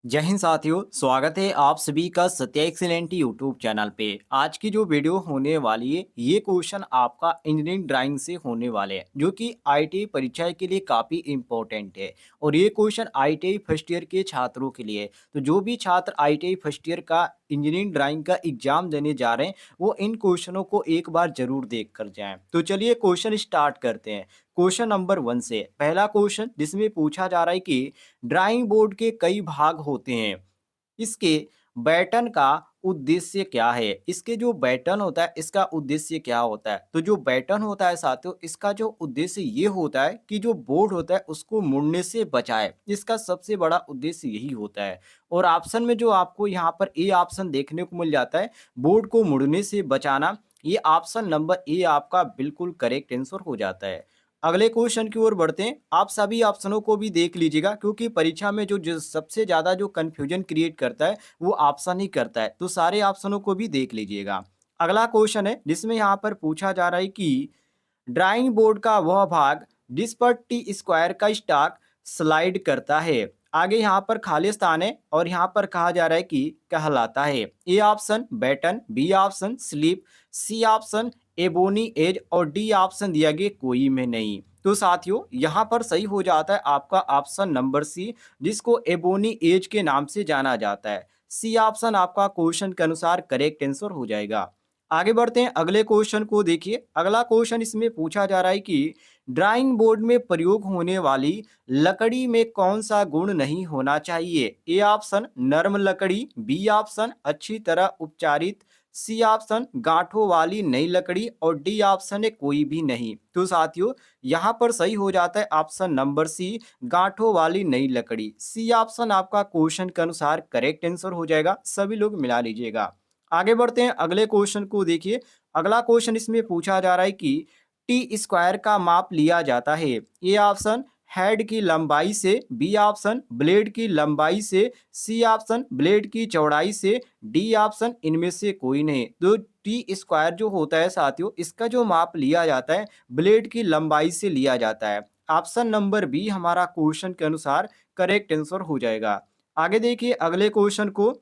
जय हिंद साथियों, स्वागत है आप सभी का सत्या एक्सीलेंट यूट्यूब चैनल पे। आज की जो वीडियो होने वाली है ये क्वेश्चन आपका इंजीनियरिंग ड्राइंग से होने वाले हैं जो कि आईटीआई परीक्षा के लिए काफ़ी इम्पोर्टेंट है। और ये क्वेश्चन आईटीआई फर्स्ट ईयर के छात्रों के लिए, तो जो भी छात्र आईटीआई फर्स्ट ईयर का इंजीनियरिंग ड्राइंग का एग्जाम देने जा रहे हैं वो इन क्वेश्चनों को एक बार जरूर देख कर जाएं। तो चलिए क्वेश्चन स्टार्ट करते हैं। क्वेश्चन नंबर 1 से पहला क्वेश्चन जिसमें पूछा जा रहा है कि ड्राइंग बोर्ड के कई भाग होते हैं, इसके बैटन का उद्देश्य क्या है। इसके जो बैटन होता है इसका उद्देश्य क्या होता है। तो जो बैटन होता है साथियों, इसका जो उद्देश्य ये होता है कि जो बोर्ड होता है उसको मुड़ने से बचाए। इसका सबसे बड़ा उद्देश्य यही होता है। और ऑप्शन में जो आपको यहाँ पर ए ऑप्शन देखने को मिल जाता है, बोर्ड को मुड़ने से बचाना, ये ऑप्शन नंबर ए आपका बिल्कुल करेक्ट आंसर हो जाता है। अगले क्वेश्चन की ओर बढ़ते हैं। आप सभी ऑप्शनों को भी देख लीजिएगा क्योंकि परीक्षा में जो सबसे ज़्यादा जो कन्फ्यूजन क्रिएट करता है वो ऑप्शन ही करता है। तो सारे ऑप्शनों को भी देख लीजिएगा। अगला क्वेश्चन है जिसमें यहाँ पर पूछा जा रहा है कि ड्राइंग बोर्ड का वह भाग जिस पर टी स्क्वायर का स्टॉक स्लाइड करता है, आगे यहाँ पर खाली स्थान है और यहाँ पर कहा जा रहा है कि कहलाता है। A option baton, B option sleep, C option ebony edge और डी ऑप्शन दिया गया कोई में नहीं। तो साथियों यहाँ पर सही हो जाता है आपका ऑप्शन नंबर सी, जिसको एबोनी एज के नाम से जाना जाता है। सी ऑप्शन आपका क्वेश्चन के अनुसार करेक्ट आंसर हो जाएगा। आगे बढ़ते हैं, अगले क्वेश्चन को देखिए। अगला क्वेश्चन इसमें पूछा जा रहा है कि ड्राइंग बोर्ड में प्रयोग होने वाली लकड़ी में कौन सा गुण नहीं होना चाहिए। ए ऑप्शन नरम लकड़ी, बी ऑप्शन अच्छी तरह उपचारित, सी ऑप्शन गांठों वाली नई लकड़ी और डी ऑप्शन है कोई भी नहीं। तो साथियों यहाँ पर सही हो जाता है ऑप्शन नंबर सी, गांठों वाली नई लकड़ी। सी ऑप्शन आपका क्वेश्चन के अनुसार करेक्ट आंसर हो जाएगा। सभी लोग मिला लीजिएगा। आगे बढ़ते हैं, अगले क्वेश्चन को देखिए। अगला क्वेश्चन इसमें पूछा जा रहा है कि टी स्क्वायर का माप लिया जाता है। ए ऑप्शन हेड की लंबाई से, बी ऑप्शन ब्लेड की लंबाई से, सी ऑप्शन ब्लेड की चौड़ाई से, डी ऑप्शन इनमें से कोई नहीं। तो टी स्क्वायर जो होता है साथियों, इसका जो माप लिया जाता है ब्लेड की लंबाई से लिया जाता है। ऑप्शन नंबर बी हमारा क्वेश्चन के अनुसार करेक्ट आंसर हो जाएगा। आगे देखिए अगले क्वेश्चन को,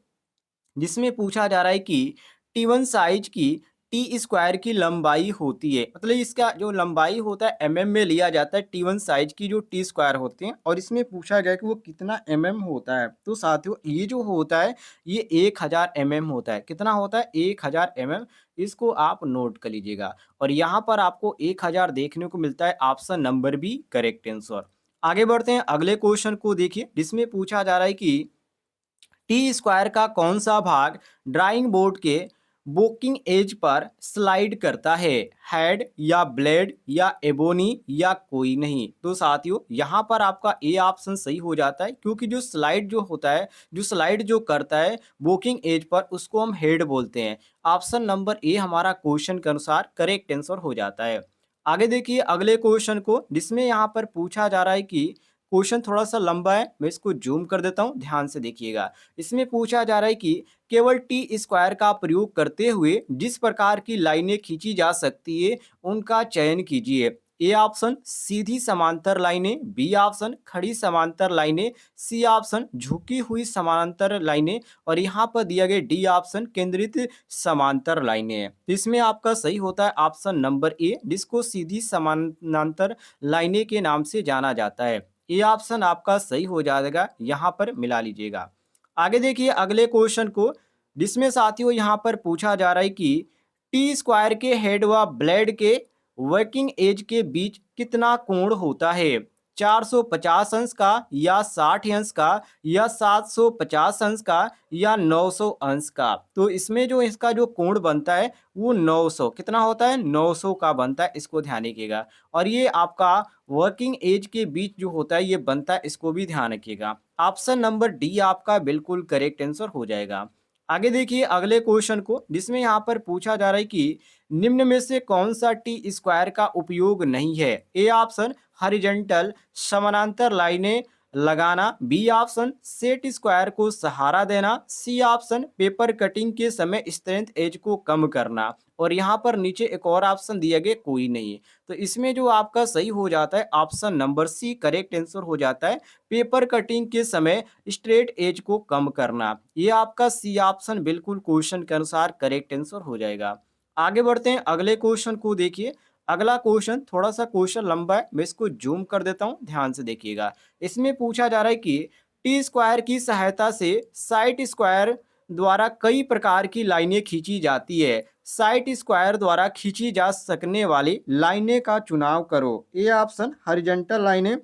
जिसमें पूछा जा रहा है कि टी1 साइज की टी स्क्वायर की लंबाई होती है, मतलब इसका जो लंबाई होता है एमएम में लिया जाता है टी1 साइज की जो टी स्क्वायर होते हैं, और इसमें पूछा गया कि वो कितना एमएम होता है। तो साथियों ये जो होता है ये 1000 एमएम होता है। कितना होता है? 1000 एमएम। इसको आप नोट कर लीजिएगा। और यहाँ पर आपको 1000 देखने को मिलता है। Option number B correct answer. आगे बढ़ते हैं, अगले क्वेश्चन को देखिए जिसमें पूछा जा रहा है कि टी स्क्वायर का कौन सा भाग ड्राइंग बोर्ड के बुकिंग एज पर स्लाइड करता है। हेड या ब्लेड या एबोनी या कोई नहीं। तो साथियों यहाँ पर आपका ए ऑप्शन सही हो जाता है क्योंकि जो स्लाइड जो होता है, जो स्लाइड जो करता है बुकिंग एज पर, उसको हम हेड बोलते हैं। ऑप्शन नंबर ए हमारा क्वेश्चन के अनुसार करेक्ट आंसर हो जाता है। आगे देखिए अगले क्वेश्चन को, जिसमें यहाँ पर पूछा जा रहा है कि क्वेश्चन थोड़ा सा लंबा है, मैं इसको जूम कर देता हूँ, ध्यान से देखिएगा। इसमें पूछा जा रहा है कि केवल टी स्क्वायर का प्रयोग करते हुए जिस प्रकार की लाइनें खींची जा सकती है उनका चयन कीजिए। ए ऑप्शन सीधी समांतर लाइनें, बी ऑप्शन खड़ी समांतर लाइनें, सी ऑप्शन झुकी हुई समांतर लाइनें और यहाँ पर दिया गया डी ऑप्शन केंद्रित समांतर लाइनें। तो इसमें आपका सही होता है ऑप्शन नंबर ए, जिसको सीधी समानांतर लाइनें के नाम से जाना जाता है। ये ऑप्शन आपका सही हो जाएगा, यहाँ पर मिला लीजिएगा। आगे देखिए अगले क्वेश्चन को, जिसमें साथियों यहाँ पर पूछा जा रहा है कि टी स्क्वायर के हेड व ब्लेड के वर्किंग एज के बीच कितना कोण होता है। 450 अंश का या 60 अंश का या 750 अंश का या 900 अंश का। तो इसमें जो इसका जो कोण बनता है वो 900 कितना होता है, 900 का बनता है। इसको ध्यान रखिएगा। और ये आपका वर्किंग एज के बीच जो होता है ये बनता है, इसको भी ध्यान रखिएगा। ऑप्शन नंबर डी आपका बिल्कुल करेक्ट आंसर हो जाएगा। आगे देखिए अगले क्वेश्चन को, जिसमें यहाँ पर पूछा जा रहा है कि निम्न में से कौन सा टी स्क्वायर का उपयोग नहीं है। ए ऑप्शन हॉरिजॉन्टल समानांतर लाइनें लगाना, बी ऑप्शन सेट स्क्वायर को सहारा देना, सी ऑप्शन पेपर कटिंग के समय स्ट्रेंथ एज को कम करना, और यहाँ पर नीचे एक और ऑप्शन दिया गया कोई नहीं। तो इसमें जो आपका सही हो जाता है option number C correct answer हो जाता है, पेपर कटिंग के समय स्ट्रेट एज को कम करना। ये आपका सी ऑप्शन बिल्कुल क्वेश्चन के अनुसार करेक्ट आंसर हो जाएगा। आगे बढ़ते हैं अगले क्वेश्चन को देखिए। अगला क्वेश्चन थोड़ा सा क्वेश्चन लंबा है, मैं इसको जूम कर देता हूं, ध्यान से देखिएगा। इसमें पूछा जा रहा है कि टी स्क्वायर की सहायता से साइट स्क्वायर द्वारा कई प्रकार की लाइनें खींची जाती है। साइट स्क्वायर द्वारा खींची जा सकने वाली लाइनें का चुनाव करो। ए ऑप्शन हॉरिजॉन्टल लाइनें,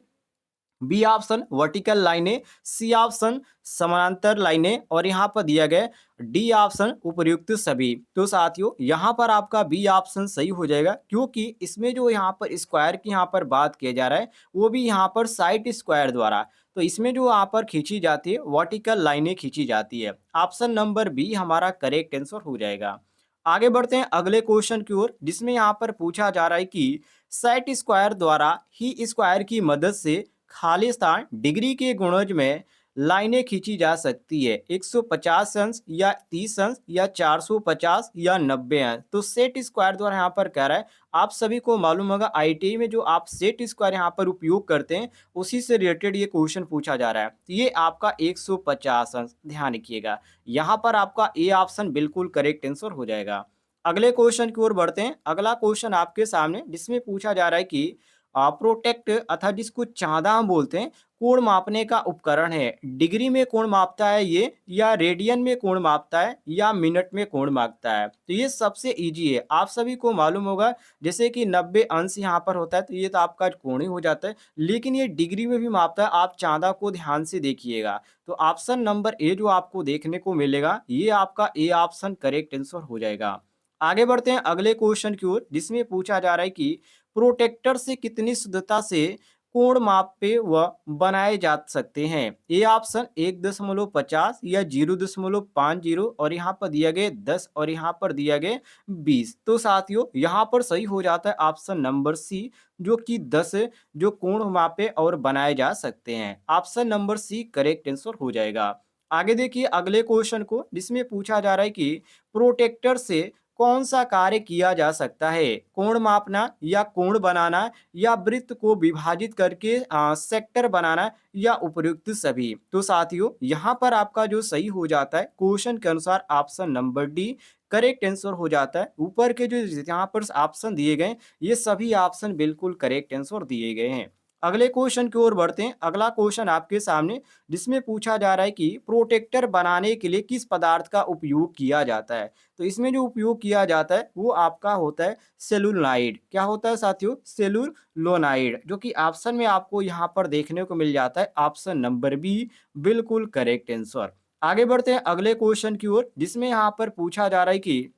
बी ऑप्शन वर्टिकल लाइनें, सी ऑप्शन समानांतर लाइनें, और यहाँ पर दिया गया डी ऑप्शन उपर्युक्त सभी। तो साथियों यहाँ पर आपका बी ऑप्शन सही हो जाएगा, क्योंकि इसमें जो यहाँ पर स्क्वायर की यहाँ पर बात किया जा रहा है वो भी यहाँ पर साइड स्क्वायर द्वारा, तो इसमें जो यहाँ पर खींची जाती है वर्टिकल लाइनें खींची जाती है। ऑप्शन नंबर बी हमारा करेक्ट आंसर हो जाएगा। आगे बढ़ते हैं अगले क्वेश्चन की ओर, जिसमें यहाँ पर पूछा जा रहा है कि सेट स्क्वायर द्वारा ही स्क्वायर की मदद से खाली स्थान डिग्री के गुणज में लाइनें खींची जा सकती है। 150 अंश या 30 अंश या 450 या 90 अंश। तो सेट स्क्वायर द्वारा यहाँ पर कह रहा है, आप सभी को मालूम होगा आईटीआई में जो आप सेट स्क्वायर यहाँ पर उपयोग करते हैं उसी से रिलेटेड ये क्वेश्चन पूछा जा रहा है। तो ये आपका 150 अंश, ध्यान रखिएगा। यहाँ पर आपका ए ऑप्शन बिल्कुल करेक्ट आंसर हो जाएगा। अगले क्वेश्चन की ओर बढ़ते हैं। अगला क्वेश्चन आपके सामने, जिसमें पूछा जा रहा है कि प्रोटेक्ट अर्थात जिसको चांदा हम बोलते हैं, कोण मापने का उपकरण है। डिग्री में कोण मापता है ये, या रेडियन में कोण मापता है, या मिनट में कोण मापता है। तो ये सबसे इजी है, आप सभी को मालूम होगा। जैसे कि 90 अंश यहाँ पर होता है तो ये तो आपका कोण ही हो जाता है, लेकिन ये डिग्री में भी मापता है। आप चांदा को ध्यान से देखिएगा। तो ऑप्शन नंबर ए जो आपको देखने को मिलेगा ये आपका ए ऑप्शन करेक्ट आंसर हो जाएगा। आगे बढ़ते हैं अगले क्वेश्चन की ओर, जिसमें पूछा जा रहा है कि प्रोटेक्टर से कितनी शुद्धता से कोण मापे व बनाए जा सकते हैं। ए ऑप्शन 1.50 या 0.50, और यहाँ पर दिया गया 10 और यहाँ पर दिया गया 20। तो साथियों यहाँ पर सही हो जाता है ऑप्शन नंबर सी, जो कि 10 जो कोण मापे और बनाए जा सकते हैं। Option number C correct answer हो जाएगा। आगे देखिए अगले क्वेश्चन को, जिसमें पूछा जा रहा है कि प्रोटेक्टर से कौन सा कार्य किया जा सकता है। कोण मापना, या कोण बनाना, या वृत्त को विभाजित करके सेक्टर बनाना, या उपयुक्त सभी। तो साथियों यहाँ पर आपका जो सही हो जाता है क्वेश्चन के अनुसार option number D correct answer हो जाता है। ऊपर के जो यहाँ पर ऑप्शन दिए गए ये सभी ऑप्शन बिल्कुल करेक्ट आंसर दिए गए हैं। अगले क्वेश्चन की ओर बढ़ते हैं। अगला क्वेश्चन आपके सामने, जिसमें पूछा जा रहा है कि प्रोटेक्टर बनाने के लिए किस पदार्थ का उपयोग किया जाता है। तो इसमें जो उपयोग किया जाता है वो आपका होता है सेलुलोनाइड। क्या होता है साथियों? सेलुलोनाइड, जो कि ऑप्शन में आपको यहाँ पर देखने को मिल जाता है। ऑप्शन नंबर बी बिल्कुल करेक्ट आंसर। आगे बढ़ते हैं अगले क्वेश्चन की ओर, जिसमें यहाँ पर पूछा जा रहा है कि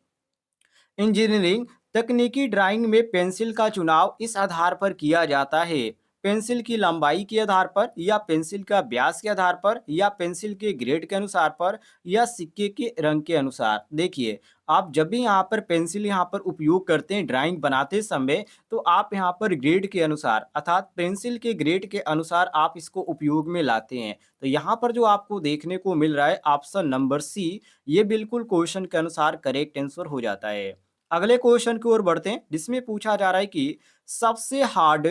इंजीनियरिंग तकनीकी ड्राइंग में पेंसिल का चुनाव इस आधार पर किया जाता है। पेंसिल की लंबाई के आधार पर, या पेंसिल का व्यास के आधार पर, या पेंसिल के ग्रेड के अनुसार पर, या सिक्के के रंग के अनुसार। देखिए आप जब भी यहाँ पर पेंसिल यहाँ पर उपयोग करते हैं ड्राइंग बनाते समय, तो आप यहाँ पर ग्रेड के अनुसार अर्थात पेंसिल के ग्रेड के अनुसार आप इसको उपयोग में लाते हैं। तो यहाँ पर जो आपको देखने को मिल रहा है ऑप्शन नंबर सी, ये बिल्कुल क्वेश्चन के अनुसार करेक्ट आंसर हो जाता है। अगले क्वेश्चन की ओर बढ़ते हैं, जिसमें पूछा जा रहा है कि सबसे हार्ड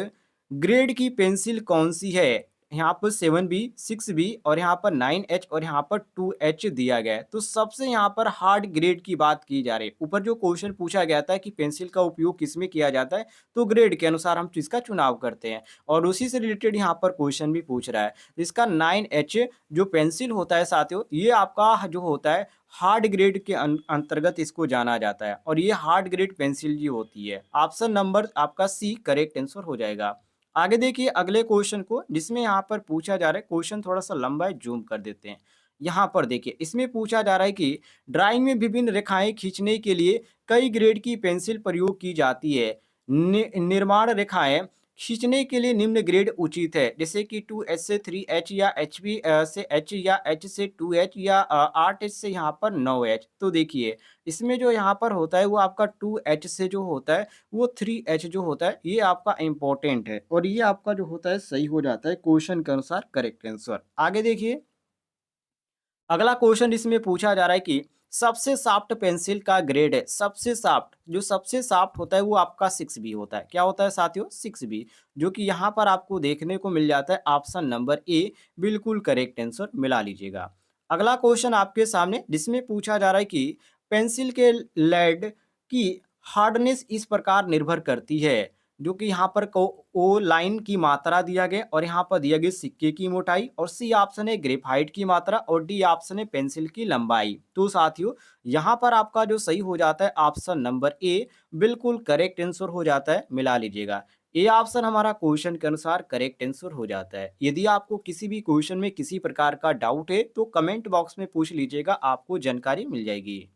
ग्रेड की पेंसिल कौन सी है। यहाँ पर 7B, 6B, और यहाँ पर 9H, और यहाँ पर 2H दिया गया है। तो सबसे यहाँ पर हार्ड ग्रेड की बात की जा रही है। ऊपर जो क्वेश्चन पूछा गया था कि पेंसिल का उपयोग किसमें किया जाता है, तो ग्रेड के अनुसार हम इसका चुनाव करते हैं, और उसी से रिलेटेड यहाँ पर क्वेश्चन भी पूछ रहा है। इसका 9H जो पेंसिल होता है साथियों, ये आपका जो होता है हार्ड ग्रेड के अंतर्गत इसको जाना जाता है, और ये हार्ड ग्रेड पेंसिल जी होती है। ऑप्शन नंबर आपका सी करेक्ट आंसर हो जाएगा। आगे देखिए अगले क्वेश्चन को, जिसमें यहाँ पर पूछा जा रहा है, क्वेश्चन थोड़ा सा लंबा है, जूम कर देते हैं। यहाँ पर देखिए इसमें पूछा जा रहा है कि ड्राइंग में विभिन्न रेखाएं खींचने के लिए कई ग्रेड की पेंसिल प्रयोग की जाती है। निर्माण रेखाएं खींचने के लिए निम्न ग्रेड उचित है, जैसे कि 2H से 3H या HP से H या H से 2H या 8H से यहाँ पर 9H। तो देखिए, इसमें जो यहाँ पर होता है वो आपका 2H से जो होता है वो 3H जो होता है ये आपका इम्पोर्टेंट है और ये आपका जो होता है सही हो जाता है क्वेश्चन के अनुसार करेक्ट आंसर। आगे देखिए, अगला क्वेश्चन इसमें पूछा जा रहा है कि सबसे सॉफ्ट पेंसिल का ग्रेड है। सबसे सॉफ्ट, जो सबसे सॉफ्ट होता है वो आपका 6B होता है। क्या होता है साथियों? 6B, जो कि यहाँ पर आपको देखने को मिल जाता है ऑप्शन नंबर ए, बिल्कुल करेक्ट आंसर मिला लीजिएगा। अगला क्वेश्चन आपके सामने जिसमें पूछा जा रहा है कि पेंसिल के लेड की हार्डनेस इस प्रकार निर्भर करती है, जो कि यहाँ पर ओ लाइन की मात्रा दिया गया और यहाँ पर दिया गया सिक्के की मोटाई, और सी ऑप्शन है ग्रेफाइट की मात्रा और डी ऑप्शन है पेंसिल की लंबाई। तो साथियों, यहाँ पर आपका जो सही हो जाता है ऑप्शन नंबर ए, बिल्कुल करेक्ट आंसर हो जाता है, मिला लीजिएगा। ए ऑप्शन हमारा क्वेश्चन के अनुसार करेक्ट आंसर हो जाता है। यदि आपको किसी भी क्वेश्चन में किसी प्रकार का डाउट है तो कमेंट बॉक्स में पूछ लीजिएगा, आपको जानकारी मिल जाएगी।